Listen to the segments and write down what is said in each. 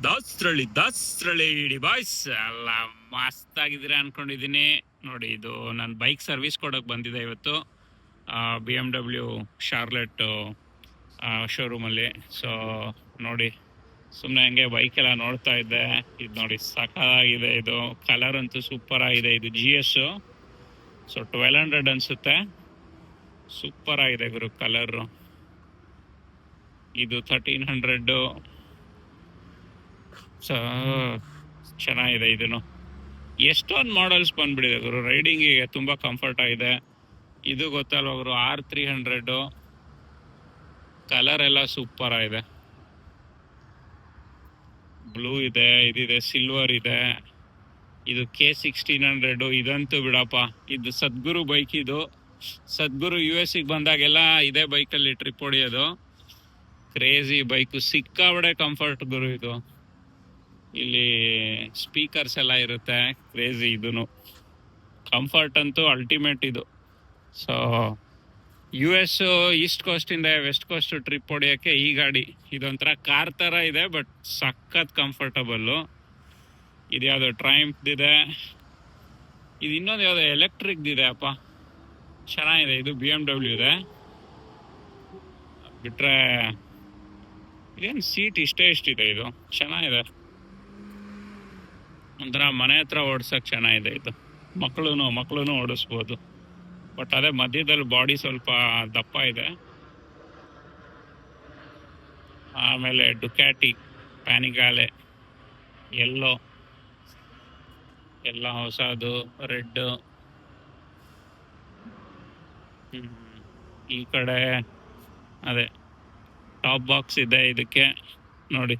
ದಾಸ್ರಳ್ಳಿ ಇಡಿ boys ಎಲ್ಲ ಮಸ್ತ್ ಆಗಿದ್ದೀರಾ ಅನ್ಕೊಂಡಿದ್ದೀನಿ. ನೋಡಿ, ಇದು ನಾನು ಬೈಕ್ ಸರ್ವಿಸ್ ಕೊಡೋಕೆ ಬಂದಿದೆ ಇವತ್ತು BMW ಶಾರ್ಲೆಟ್ ಶೋರೂಮಲ್ಲಿ. ಸೊ ನೋಡಿ, ಸುಮ್ಮನೆ ಹಂಗೆ ಬೈಕ್ ಎಲ್ಲ ನೋಡ್ತಾ ಇದ್ದೆ. ಇದು ನೋಡಿ, ಸಖತ್ತಾಗಿದೆ. ಇದು ಕಲರ್ ಅಂತೂ ಸೂಪರ್ ಆಗಿದೆ. ಇದು GS, ಸೊ 1200 ಅನ್ಸುತ್ತೆ. ಸೂಪರ್ ಆಗಿದೆ ಗುರು ಕಲರ್. ಇದು 1300. ಸೊ ಚೆನ್ನಾಗಿದೆ. ಇದನ್ನು ಎಷ್ಟೊಂದು ಮಾಡಲ್ಸ್ ಬಂದ್ಬಿಟ್ಟಿದೆ ಗುರು. ರೈಡಿಂಗಿಗೆ ತುಂಬ ಕಂಫರ್ಟ್ ಆಗಿದೆ. ಇದು ಗೊತ್ತಲ್ವ ಗುರು, R300. ಕಲರ್ ಎಲ್ಲ ಸೂಪರ್ ಆಗಿದೆ. ಬ್ಲೂ ಇದೆ, ಇದಿದೆ, ಸಿಲ್ವರ್ ಇದೆ. ಇದು K1600. ಇದಂತೂ ಬಿಡಪ್ಪ, ಇದು ಸದ್ಗುರು ಬೈಕ್. ಇದು ಸದ್ಗುರು US ಬಂದಾಗೆಲ್ಲ ಇದೇ ಬೈಕಲ್ಲಿ ಟ್ರಿಪ್ ಹೊಡಿಯೋದು. ಕ್ರೇಜಿ ಬೈಕು, ಸಿಕ್ಕಾಬಡೆ ಕಂಫರ್ಟ್ ಗುರು. ಇದು ಇಲ್ಲಿ ಸ್ಪೀಕರ್ಸ್ ಎಲ್ಲ ಇರುತ್ತೆ. ಕ್ರೇಜಿ. ಇದೂ ಕಂಫರ್ಟ್ ಅಂತೂ ಅಲ್ಟಿಮೇಟ್ ಇದು. ಸೊ US ಈಸ್ಟ್ ಕೋಸ್ಟಿಂದ ವೆಸ್ಟ್ ಕೋಸ್ಟ್ ಟ್ರಿಪ್ ಹೊಡಿಯೋಕ್ಕೆ ಈ ಗಾಡಿ. ಇದೊಂಥರ ಕಾರ್ ಥರ ಇದೆ, ಬಟ್ ಸಖತ್ ಕಂಫರ್ಟಬಲ್ಲು. ಇದು ಯಾವುದೋ ಟ್ರೈಂಪ್ದಿದೆ. ಇದು ಇನ್ನೊಂದು ಯಾವುದೋ ಎಲೆಕ್ಟ್ರಿಕ್ದಿದೆ ಅಪ್ಪ, ಚೆನ್ನಾಗಿದೆ. ಇದು BMW ಇದೆ. ಬಿಟ್ರೆ ಇದೇನು ಸೀಟ್ ಇಷ್ಟಿದೆ. ಇದು ಚೆನ್ನಾಗಿದೆ, ಒಂಥರ ಮನೆ ಹತ್ರ ಓಡಿಸೋಕೆ ಚೆನ್ನಾಗಿದೆ. ಇದು ಮಕ್ಕಳು ಓಡಿಸ್ಬೋದು. ಬಟ್ ಅದೇ ಮಧ್ಯದಲ್ಲಿ ಬಾಡಿ ಸ್ವಲ್ಪ ದಪ್ಪ ಇದೆ. ಆಮೇಲೆ ಡುಕ್ಯಾಟಿ, ಪ್ಯಾನಿಗಾಲೆ, ಎಲ್ಲೋ ಎಲ್ಲ ಹೊಸದು, ರೆಡ್. ಈ ಕಡೆ ಅದೇ ಟಾಪ್ ಬಾಕ್ಸ್ ಇದೆ ಇದಕ್ಕೆ. ನೋಡಿ,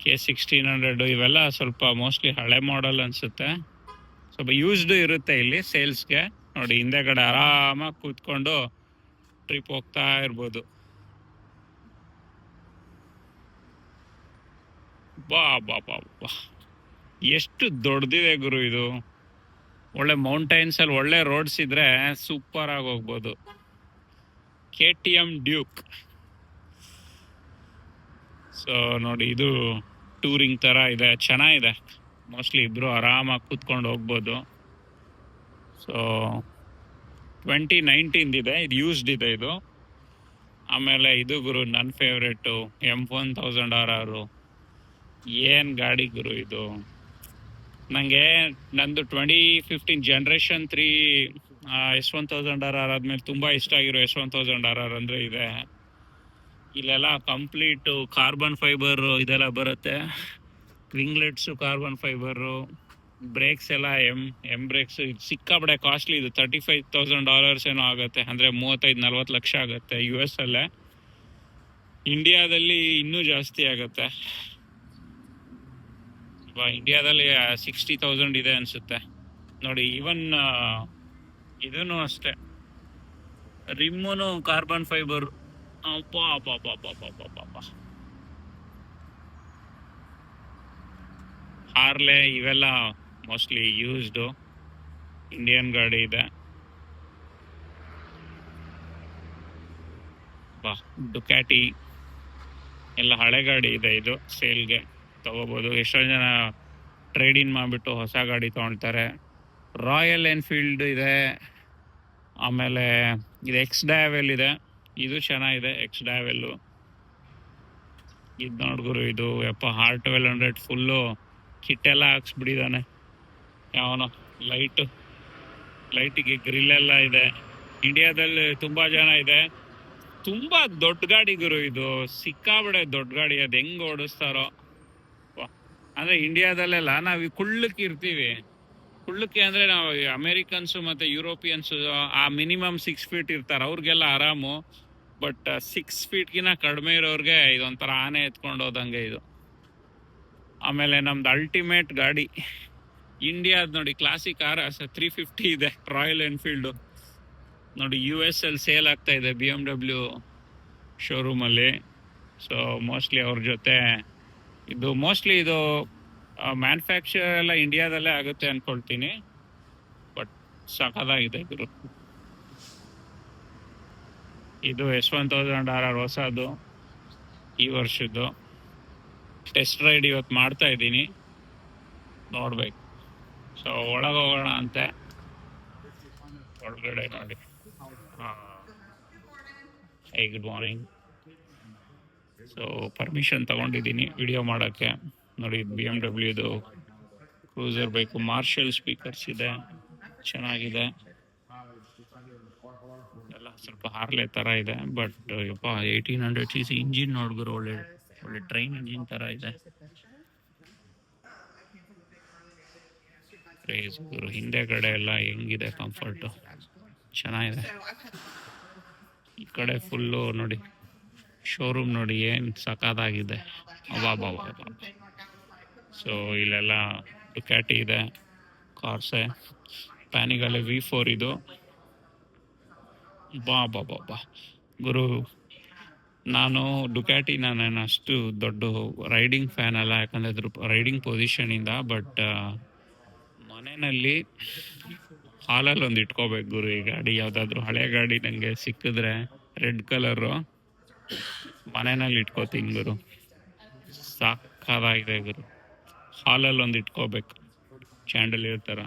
K1600. ಇವೆಲ್ಲ ಸ್ವಲ್ಪ ಮೋಸ್ಟ್ಲಿ ಹಳೆ ಮಾಡೆಲ್ ಅನಿಸುತ್ತೆ. ಸ್ವಲ್ಪ ಯೂಸ್ಡ್ ಇರುತ್ತೆ ಇಲ್ಲಿ ಸೇಲ್ಸ್ಗೆ. ನೋಡಿ, ಹಿಂದೆಗಡೆ ಆರಾಮಾಗಿ ಕೂತ್ಕೊಂಡು ಟ್ರಿಪ್ ಹೋಗ್ತಾ ಇರ್ಬೋದು. ಬಾ ಬಾ ಬಾ ಬಾ, ಎಷ್ಟು ದೊಡ್ಡದಿದೆ ಗುರು ಇದು. ಒಳ್ಳೆ ಮೌಂಟೈನ್ಸಲ್ಲಿ ಒಳ್ಳೆ ರೋಡ್ಸ್ ಇದ್ರೆ ಸೂಪರ್ ಆಗಿ ಹೋಗ್ಬೋದು. KTM Duke. ಸೊ ನೋಡಿ, ಇದು ಟೂರಿಂಗ್ ಥರ ಇದೆ, ಚೆನ್ನಾಗಿದೆ. ಮೋಸ್ಟ್ಲಿ ಇಬ್ಬರು ಆರಾಮಾಗಿ ಕೂತ್ಕೊಂಡು ಹೋಗ್ಬೋದು. ಸೊ 2019 ಇದೆ. ಇದು ಯೂಸ್ಡ್ ಇದೆ ಇದು. ಆಮೇಲೆ ಇದು ಗುರು ನನ್ನ ಫೇವ್ರೇಟು, M1000RR. ಏನು ಗಾಡಿ ಗುರು ಇದು. ನನಗೆ ನಂದು 2015 ಜನರೇಷನ್ 3 S1000RR ಆದಮೇಲೆ ತುಂಬ ಇಷ್ಟ ಆಗಿರೋ S1000RR ಅಂದರೆ ಇದೆ. ಇಲ್ಲೆಲ್ಲ ಕಂಪ್ಲೀಟು ಕಾರ್ಬನ್ ಫೈಬರು ಇದೆಲ್ಲ ಬರುತ್ತೆ. ವಿಂಗ್ಲೆಟ್ಸು ಕಾರ್ಬನ್ ಫೈಬರು, ಬ್ರೇಕ್ಸ್ ಎಲ್ಲ ಎಮ್ ಬ್ರೇಕ್ಸ್. ಇದು ಸಿಕ್ಕಾಬಡೆ ಕಾಸ್ಟ್ಲಿ. ಇದು $35,000 ಏನೋ ಆಗುತ್ತೆ, ಅಂದರೆ 35-40 ಲಕ್ಷ ಆಗುತ್ತೆ US ಅಲ್ಲೇ. ಇಂಡಿಯಾದಲ್ಲಿ ಇನ್ನೂ ಜಾಸ್ತಿ ಆಗುತ್ತೆ. ಇಂಡಿಯಾದಲ್ಲಿ 60,000 ಇದೆ ಅನಿಸುತ್ತೆ. ನೋಡಿ, ಈವನ್ ಇದೂ ಅಷ್ಟೇ, ರಿಮ್ಮೂ ಕಾರ್ಬನ್ ಫೈಬರ್. ಹಾರ್ಲೆ ಇವೆಲ್ಲ ಮೋಸ್ಟ್ಲಿ ಯೂಸ್ಡು ಇಂಡಿಯನ್ ಗಾಡಿ ಇದೆ. ಡುಕ್ಯಾಟಿ ಎಲ್ಲ ಹಳೆ ಗಾಡಿ ಇದೆ. ಇದು ಸೇಲ್ಗೆ ತಗೋಬೋದು. ಎಷ್ಟೊಂದು ಜನ ಟ್ರೇಡ್ ಇನ್ ಮಾಡಿಬಿಟ್ಟು ಹೊಸ ಗಾಡಿ ತೊಗೊಳ್ತಾರೆ. ರಾಯಲ್ ಎನ್ಫೀಲ್ಡ್ ಇದೆ. ಆಮೇಲೆ ಇದು XDavel ಇದೆ. ಇದು ಚೆನ್ನಾಗಿದೆ, XDavel. ಇದು ನೋಡ್ಗುರು, ಇದು ಯಪ್ಪ R1200 ಫುಲ್ಲು ಕಿಟ್ಟೆಲ್ಲ ಹಾಕ್ಸ್ಬಿಟ್ಟಿದ್ದಾನೆ ಯಾವನೋ. ಲೈಟಿಗೆ ಗ್ರಿಲ್ಲೆಲ್ಲ ಇದೆ. ಇಂಡಿಯಾದಲ್ಲಿ ತುಂಬ ಜನ ಇದೆ. ತುಂಬ ದೊಡ್ಡ ಗಾಡಿ ಗುರು ಇದು, ಸಿಕ್ಕಾಬಡೆ ದೊಡ್ಡ ಗಾಡಿ. ಅದು ಹೆಂಗೆ ಓಡಿಸ್ತಾರೋ. ಅಂದರೆ ಇಂಡಿಯಾದಲ್ಲೆಲ್ಲ ನಾವು ಕುಳ್ಳಕ್ಕೆ ಇರ್ತೀವಿ. ಕುಳ್ಳಕ್ಕೆ ಅಂದರೆ ನಾವು ಅಮೇರಿಕನ್ಸು ಮತ್ತು ಯುರೋಪಿಯನ್ಸು ಆ ಮಿನಿಮಮ್ 6 ಫೀಟ್ ಇರ್ತಾರೆ, ಅವ್ರಿಗೆಲ್ಲ ಆರಾಮು. ಬಟ್ 6 ಫೀಟ್ಗಿನ ಕಡಿಮೆ ಇರೋರಿಗೆ ಇದೊಂಥರ ಆನೆ ಎತ್ಕೊಂಡು ಹೋದಂಗೆ ಇದು. ಆಮೇಲೆ ನಮ್ದು ಅಲ್ಟಿಮೇಟ್ ಗಾಡಿ ಇಂಡಿಯಾದ ನೋಡಿ, ಕ್ಲಾಸಿಕ್ RS 350 ಇದೆ, ರಾಯಲ್ ಎನ್ಫೀಲ್ಡು. ನೋಡಿ, US ಅಲ್ಲಿ ಸೇಲ್ ಆಗ್ತಾ ಇದೆ BMW ಶೋರೂಮಲ್ಲಿ. ಸೊ ಮೋಸ್ಟ್ಲಿ ಅವ್ರ ಜೊತೆ ಇದು ಮ್ಯಾನುಫ್ಯಾಕ್ಚರ್ ಎಲ್ಲ ಇಂಡಿಯಾದಲ್ಲೇ ಆಗುತ್ತೆ ಅಂದ್ಕೊಳ್ತೀನಿ. ಬಟ್ ಸಖತ್ತಾಗಿದೆ ಗುರು. ಇದು S1000RR ಹೊಸದು, ಈ ವರ್ಷದ್ದು. ಟೆಸ್ಟ್ ರೈಡ್ ಇವತ್ತು ಮಾಡ್ತಾ ಇದ್ದೀನಿ, ನೋಡ್ಬೇಕು. ಸೊ ಒಳಗೆ ಹೋಗೋಣ ಅಂತೆ. ಒಳಗಡೆ ನೋಡಿ. ಹೇ, ಗುಡ್ ಮಾರ್ನಿಂಗ್. ಸೊ ಪರ್ಮಿಷನ್ ತಗೊಂಡಿದ್ದೀನಿ ವಿಡಿಯೋ ಮಾಡೋಕ್ಕೆ. ನೋಡಿ, BMW cruiser bike, Marshall speakers ಇದೆ, ಚೆನ್ನಾಗಿದೆ. ಎಲ್ಲ ಸ್ವಲ್ಪ ಹಾರ್ಲೆ ಥರ ಇದೆ, ಬಟ್ ಯಪ್ಪ 1800 cc ಇಂಜಿನ್ ನೋಡಿದ್ರು, ಒಳ್ಳೆ ಒಳ್ಳೆ ಟ್ರೈನ್ ಇಂಜಿನ್ ಥರ ಇದೆ. ಕ್ರೇಜ್ ಗುರು. ಹಿಂದೆ ಕಡೆ ಎಲ್ಲ ಹೆಂಗಿದೆ ಕಂಫರ್ಟು, ಚೆನ್ನಾಗಿದೆ. ಈ ಕಡೆ ಫುಲ್ಲು ನೋಡಿ, ಶೋರೂಮ್ ನೋಡಿ ಏನು ಸಖತ್ತಾಗಿದೆ. ಅಬ್ಬಾ. ಸೊ ಇಲ್ಲೆಲ್ಲ ಡುಕ್ಯಾಟಿ ಇದೆ, ಕಾರ್ಸೆ, ಪ್ಯಾನಿಗಲ್ಲೇ V4 ಇದು. ಬಾ ಗುರು, ನಾನು ಡುಕ್ಯಾಟಿ ನಾನೇನು ಅಷ್ಟು ದೊಡ್ಡ ರೈಡಿಂಗ್ ಫ್ಯಾನ್ ಅಲ್ಲ, ಯಾಕಂದರೆ ಅದ್ರ ರೈಡಿಂಗ್ ಪೊಸಿಷನಿಂದ. ಬಟ್ ಮನೆಯಲ್ಲಿ ಹಾಲಲ್ಲಿ ಒಂದು ಇಟ್ಕೋಬೇಕು ಗುರು ಈ ಗಾಡಿ. ಯಾವುದಾದ್ರೂ ಹಳೆ ಗಾಡಿ ನನಗೆ ಸಿಕ್ಕಿದ್ರೆ ರೆಡ್ ಕಲರು ಮನೆಯಲ್ಲಿ ಇಟ್ಕೋತೀನಿ ಗುರು, ಸಾಕಾಗಿದೆ ಗುರು. ಹಾಲಲ್ಲಿ ಒಂದು ಇಟ್ಕೋಬೇಕು, ಚಾಂಡಲಿಯರ್ ಥರ.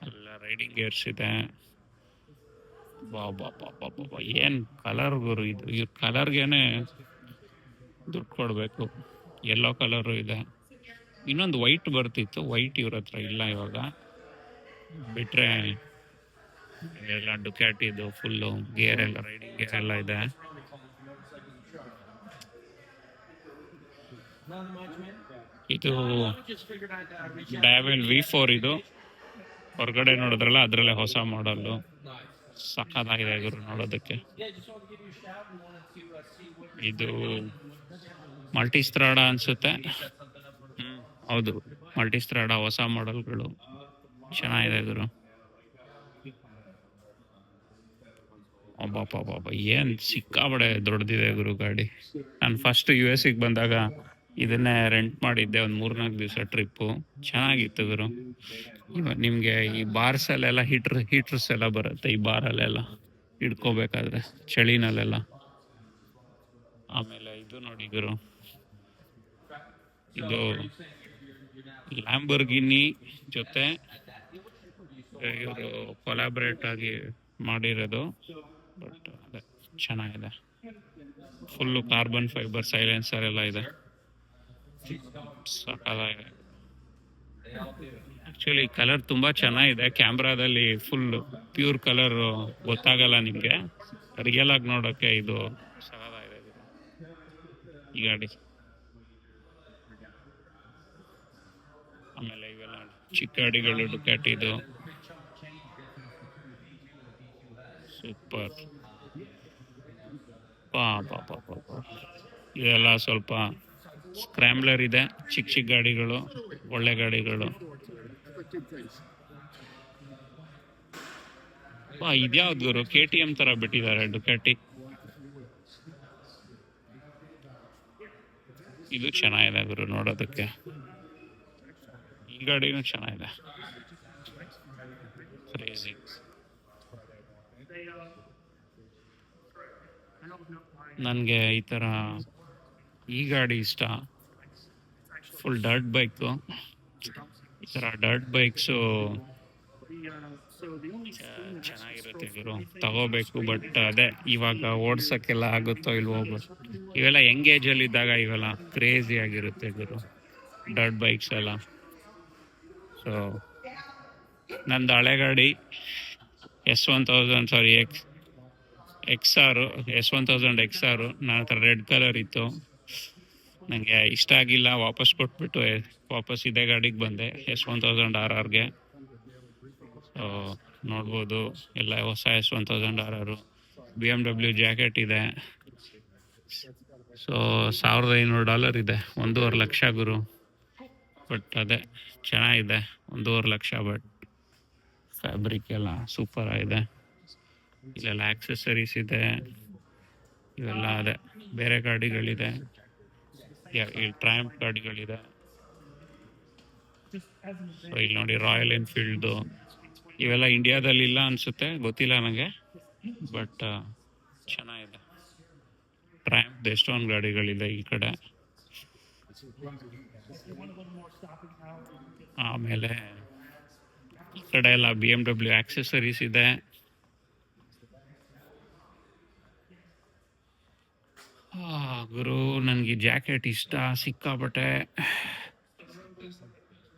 ಎಲ್ಲ ರೈಡಿಂಗ್ ಗೇರ್ಸ್ ಇದೆ. ಬಾ ಏನು ಕಲರ್ ಗುರು ಇದು. ಈ ಕಲರ್ಗೇನೆ ದುಡ್ಡು ಕೊಡಬೇಕು. ಯೆಲ್ಲೋ ಕಲರು ಇದೆ. ಇನ್ನೊಂದು ವೈಟ್ ಬರ್ತಿತ್ತು, ವೈಟ್ ಇವ್ರ ಹತ್ರ ಇಲ್ಲ ಇವಾಗ. ಬಿಟ್ಟರೆ ಎಲ್ಲ ಡುಕ್ಯಾಟಿದು ಫುಲ್ಲು ಗೇರ್ ಎಲ್ಲ, ರೈಡಿಂಗ್ ಗೇರ್ ಎಲ್ಲ ಇದೆ. ಇದು ಡಯಾವೆಲ್ V4 ಇದು. ಹೊರಗಡೆ ನೋಡಿದ್ರಲ್ಲ, ಅದರಲ್ಲೇ ಹೊಸ ಮಾಡಲ್ಲು, ಸಖತ್ತಾಗಿದೆ ಗುರು ನೋಡೋದಕ್ಕೆ. ಇದು ಮಲ್ಟಿಸ್ಟ್ರಾಡಾ ಅನಿಸುತ್ತೆ. ಹೌದು, ಮಲ್ಟಿಸ್ಟ್ರಾಡಾ ಹೊಸ ಮಾಡಲ್ಗಳು, ಚೆನ್ನಾಗಿದೆ ಗುರು. ಅಬ್ಬಾ, ಏನು ಸಿಕ್ಕಾಬಡೆ ದೊಡ್ಡದಿದೆ ಗುರು ಗಾಡಿ. ನಾನು ಫಸ್ಟ್ US ಬಂದಾಗ ಇದನ್ನೇ ರೆಂಟ್ ಮಾಡಿದ್ದೆ, ಒಂದು 3-4 ದಿವಸ ಟ್ರಿಪ್ಪು. ಚೆನ್ನಾಗಿತ್ತು ಗುರು. ಇವಾಗ ನಿಮಗೆ ಈ ಬಾರ್ಸಲ್ಲೆಲ್ಲ ಹೀಟ್ರಸ್ ಎಲ್ಲ ಬರುತ್ತೆ, ಈ ಬಾರಲ್ಲೆಲ್ಲ ಹಿಡ್ಕೋಬೇಕಾದ್ರೆ ಚಳಿನಲ್ಲೆಲ್ಲ. ಆಮೇಲೆ ಇದು ನೋಡಿ ಗುರು, ಇದು ಲ್ಯಾಂಬರ್ಗಿನಿ ಜೊತೆ ಇವರು ಕೊಲಾಬ್ರೇಟ್ ಆಗಿ ಮಾಡಿರೋದು. ಬಟ್ ಅದೇ ಚೆನ್ನಾಗಿದೆ. ಫುಲ್ಲು ಕಾರ್ಬನ್ ಫೈಬರ್ ಸೈಲೆನ್ಸರ್ ಎಲ್ಲ ಇದೆ, ಸಾಕಾಗಿದೆ. ಆ್ಯಕ್ಚುಲಿ ಕಲರ್ ತುಂಬ ಚೆನ್ನಾಗಿದೆ. ಕ್ಯಾಮ್ರಾದಲ್ಲಿ ಫುಲ್ ಪ್ಯೂರ್ ಕಲರ್ ಗೊತ್ತಾಗಲ್ಲ ನಿಮಗೆ, ರಿಯಲ್ ಆಗಿ ನೋಡೋಕ್ಕೆ ಇದು ಸಾಕಾಗಿದೆ ಈ ಗಾಡಿ. ಆಮೇಲೆ ಇವೆಲ್ಲ ಚಿಕ್ಕ ಗಾಡಿಗಳು, ಡುಕ್ಯಾಟಿದು ಸೂಪರ್. ಪಾ ಇದೆಲ್ಲ ಸ್ವಲ್ಪ ಸ್ಕ್ರ್ಯಾಂಬ್ಲರ್ ಇದೆ, ಚಿಕ್ಕ ಗಾಡಿಗಳು, ಒಳ್ಳೆ ಗಾಡಿಗಳು. ಇದ್ಯಾವ್ದು ಗುರು, KTM ಥರ ಬಿಟ್ಟಿದ್ದಾರೆ ಡುಕ್ಯಾಟಿ. ಇದು ಚೆನ್ನಾಗಿದೆ ಗುರು ನೋಡೋದಕ್ಕೆ, ಈ ಗಾಡಿನೂ ಚೆನ್ನಾಗಿದೆ. ಕ್ರೇಜಿ. ನನಗೆ ಈ ಥರ ಈ ಗಾಡಿ ಇಷ್ಟ, ಫುಲ್ ಡರ್ಟ್ ಬೈಕು. ಈ ಥರ ಡರ್ಟ್ ಬೈಕ್ಸು ಚೆನ್ನಾಗಿರುತ್ತೆ ಗುರು, ತಗೋಬೇಕು. ಬಟ್ ಅದೇ ಇವಾಗ ಓಡ್ಸೋಕ್ಕೆಲ್ಲ ಆಗುತ್ತೋ ಇಲ್ವೋ. ಇವೆಲ್ಲ ಯಂಗ್ ಏಜಲ್ಲಿ ಇದ್ದಾಗ ಇವೆಲ್ಲ ಕ್ರೇಜಿ ಆಗಿರುತ್ತೆ ಗುರು, ಡರ್ಟ್ ಬೈಕ್ಸ್ ಎಲ್ಲ. ಸೊ ನಂದು ಹಳೆ ಗಾಡಿ XR S1000 XR ನನ್ನ ಹತ್ರ ರೆಡ್ ಕಲರ್ ಇತ್ತು. ನನಗೆ ಇಷ್ಟ ಆಗಿಲ್ಲ, ವಾಪಸ್ ಕೊಟ್ಬಿಟ್ಟು ವಾಪಸ್ ಇದೇ ಗಾಡಿಗೆ ಬಂದೆ, S1000 RRಗೆ. ಸೊ ನೋಡ್ಬೋದು, ಎಲ್ಲ ಹೊಸ S1000 RR. BMW ಜಾಕೆಟ್ ಇದೆ. ಸೊ $1500 ಇದೆ, 1.5 ಲಕ್ಷ ಗುರು. ಬಟ್ ಅದೇ ಚೆನ್ನಾಗಿದೆ, 1.5 ಲಕ್ಷ. ಬಟ್ ಫ್ಯಾಬ್ರಿಕ್ ಎಲ್ಲ ಸೂಪರ್ ಆಗಿದೆ. ಇಲ್ಲೆಲ್ಲ ಆಕ್ಸೆಸರೀಸ್ ಇದೆ, ಇವೆಲ್ಲ ಅದೇ ಬೇರೆ ಗಾಡಿಗಳಿದೆ, ಇಲ್ಲಿ ಟ್ರಯಾಂಪ್ ಗಾಡಿಗಳಿದೆ. ಸೊ ಇಲ್ಲಿ ನೋಡಿ, ರಾಯಲ್ ಎನ್ಫೀಲ್ಡು ಇವೆಲ್ಲ ಇಂಡಿಯಾದಲ್ಲಿ ಇಲ್ಲ ಅನಿಸುತ್ತೆ, ಗೊತ್ತಿಲ್ಲ ನನಗೆ. ಬಟ್ ಚೆನ್ನಾಗಿದೆ. ಟ್ರಯಾಂಪ್ ಎಷ್ಟೊಂದು ಗಾಡಿಗಳಿದೆ ಈ ಕಡೆ. ಆಮೇಲೆ ಈ ಕಡೆ ಎಲ್ಲ BMW ಆಕ್ಸೆಸರೀಸ್ ಇದೆ. ಗುರು ನನಗೆ ಜಾಕೆಟ್ ಇಷ್ಟ ಸಿಕ್ಕಾಪಟ್ಟೆ.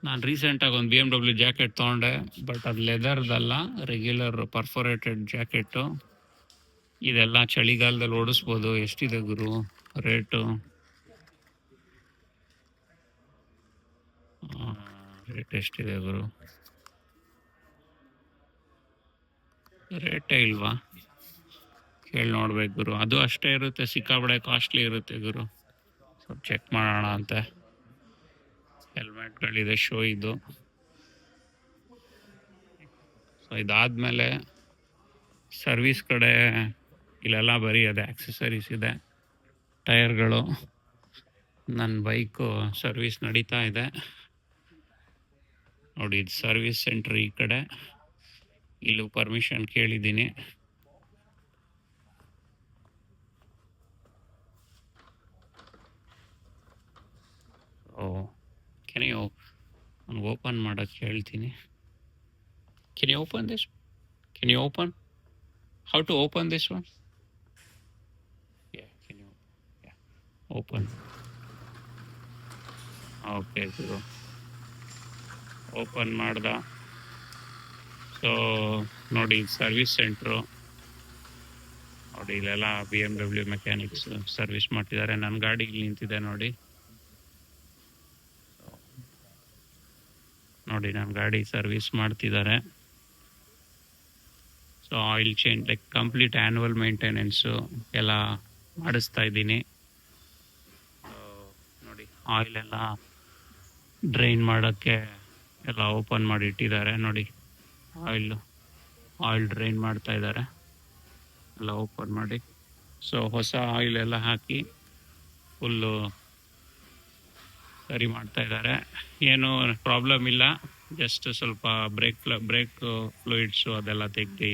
ನಾನು ರೀಸೆಂಟಾಗಿ ಒಂದು BMW ಜಾಕೆಟ್ ತೊಗೊಂಡೆ, ಬಟ್ ಅದು ಲೆದರ್ದಲ್ಲ, ರೆಗ್ಯುಲರ್ ಪರ್ಫೋರೇಟೆಡ್ ಜಾಕೆಟು. ಇದೆಲ್ಲ ಚಳಿಗಾಲದಲ್ಲಿ ಓಡಿಸ್ಬೋದು. ಎಷ್ಟಿದೆ ಗುರು ರೇಟು? ರೇಟ್ ಎಷ್ಟಿದೆ ಗುರು? ರೇಟೇ ಇಲ್ವಾ? ಕೇಳಿ ನೋಡ್ಬೇಕು ಗುರು. ಅದು ಅಷ್ಟೇ ಇರುತ್ತೆ, ಸಿಕ್ಕಾಪಟ್ಟೆ ಕಾಸ್ಟ್ಲಿ ಇರುತ್ತೆ ಗುರು. ಸ್ವಲ್ಪ ಚೆಕ್ ಮಾಡೋಣ ಅಂತೆ. ಹೆಲ್ಮೆಟ್ಗಳಿದೆ ಶೋ ಇದು. ಸೊ ಇದಾದಮೇಲೆ ಸರ್ವಿಸ್ ಕಡೆ ಇಲ್ಲೆಲ್ಲ ಬರೀ ಅದೇ ಆಕ್ಸೆಸರೀಸ್ ಇದೆ, ಟೈರ್ಗಳು. ನನ್ನ ಬೈಕು ಸರ್ವಿಸ್ ನಡೀತಾ ಇದೆ ನೋಡಿ. ಇದು ಸರ್ವಿಸ್ ಸೆಂಟ್ರ್ ಈ ಕಡೆ. ಇಲ್ಲೂ ಪರ್ಮಿಷನ್ ಕೇಳಿದ್ದೀನಿ. ಕೆನ್ ಯು ಓಪನ್ ಮಾಡೋಕ್ಕೆ ಹೇಳ್ತೀನಿ. Can you open this? Can you open? How to open this one? Can you open? Okay ಗುರು, ಓಪನ್ ಮಾಡ್ದ. ಸೊ ನೋಡಿ ಸರ್ವಿಸ್ ಸೆಂಟ್ರು ನೋಡಿ. ಇಲ್ಲೆಲ್ಲ BMW ಮೆಕ್ಯಾನಿಕ್ಸ್ ಸರ್ವಿಸ್ ಮಾಡ್ತಿದ್ದಾರೆ. ನನ್ನ ಗಾಡಿ ಇಲ್ಲಿ ನಿಂತಿದೆ ನೋಡಿ. ನೋಡಿ ನನ್ನ ಗಾಡಿ ಸರ್ವಿಸ್ ಮಾಡ್ತಿದ್ದಾರೆ. So oil change, like complete annual maintenance ಎಲ್ಲ ಮಾಡಿಸ್ತಾ ಇದ್ದೀನಿ. ನೋಡಿ ಆಯಿಲ್ ಎಲ್ಲ ಡ್ರೈನ್ ಮಾಡೋಕ್ಕೆ ಎಲ್ಲ ಓಪನ್ ಮಾಡಿ ಇಟ್ಟಿದ್ದಾರೆ ನೋಡಿ. ಆಯಿಲ್ ಡ್ರೈನ್ ಮಾಡ್ತಾ ಇದ್ದಾರೆ ಎಲ್ಲ ಓಪನ್ ಮಾಡಿ. ಸೊ ಹೊಸ ಆಯಿಲ್ ಎಲ್ಲ ಹಾಕಿ ಫುಲ್ಲು ಸರಿ ಮಾಡ್ತಾ ಇದ್ದಾರೆ. ಏನು ಪ್ರಾಬ್ಲಮ್ ಇಲ್ಲ, ಜಸ್ಟ್ ಸ್ವಲ್ಪ ಬ್ರೇಕ್ ಫ್ಲೂಯಿಡ್ಸು ಅದೆಲ್ಲ ತೆಗ್ದು